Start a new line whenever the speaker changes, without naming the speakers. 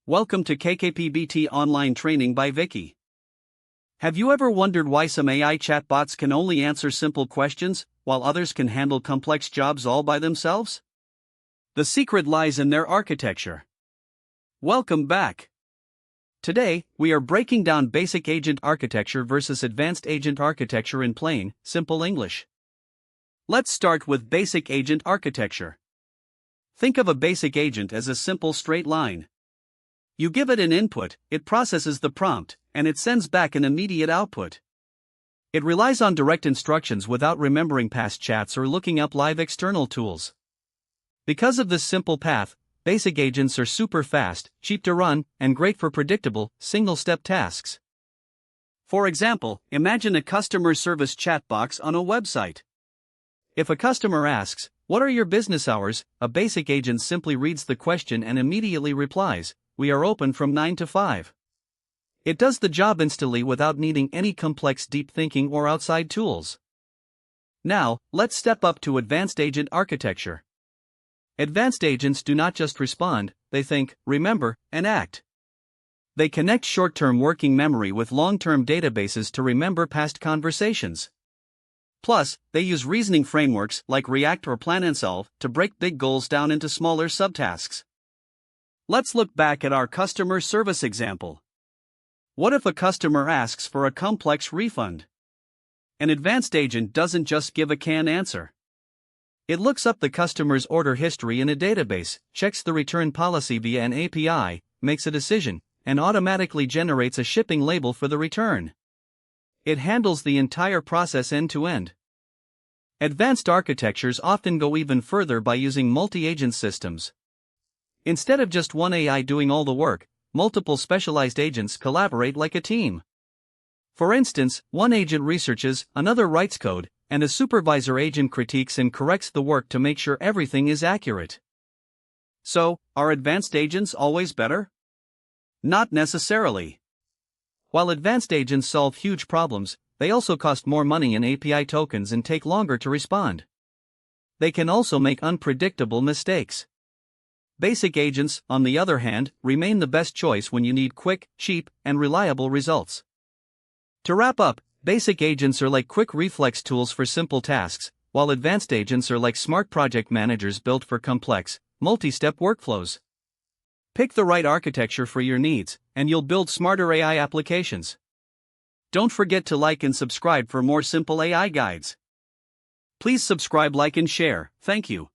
Welcome to KKPBT Online Training by Vicky. Have you ever wondered why some AI chatbots can only answer simple questions, while others can handle complex jobs all by themselves? The secret lies in their architecture. Welcome back. Today, we are breaking down basic agent architecture versus advanced agent architecture in plain, simple English. Let's start with basic agent architecture. Think of a basic agent as a simple straight line. You give it an input, it processes the prompt, and it sends back an immediate output. It relies on direct instructions without remembering past chats or looking up live external tools. Because of this simple path, basic agents are super fast, cheap to run, and great for predictable, single-step tasks. For example, imagine a customer service chat box on a website. If a customer asks, "What are your business hours?" a basic agent simply reads the question and immediately replies, "We are open from 9 to 5. It does the job instantly without needing any complex deep thinking or outside tools. Now, let's step up to advanced agent architecture. Advanced agents do not just respond, they think, remember, and act. They connect short-term working memory with long-term databases to remember past conversations. Plus, they use reasoning frameworks like React or Plan and Solve to break big goals down into smaller subtasks. Let's look back at our customer service example. What if a customer asks for a complex refund? An advanced agent doesn't just give a canned answer. It looks up the customer's order history in a database, checks the return policy via an API, makes a decision, and automatically generates a shipping label for the return. It handles the entire process end-to-end. Advanced architectures often go even further by using multi-agent systems. Instead of just one AI doing all the work, multiple specialized agents collaborate like a team. For instance, one agent researches, another writes code, and a supervisor agent critiques and corrects the work to make sure everything is accurate. So, are advanced agents always better? Not necessarily. While advanced agents solve huge problems, they also cost more money in API tokens and take longer to respond. They can also make unpredictable mistakes. Basic agents, on the other hand, remain the best choice when you need quick, cheap, and reliable results. To wrap up, basic agents are like quick reflex tools for simple tasks, while advanced agents are like smart project managers built for complex, multi-step workflows. Pick the right architecture for your needs, and you'll build smarter AI applications. Don't forget to like and subscribe for more simple AI guides. Please subscribe, like, and share. Thank you.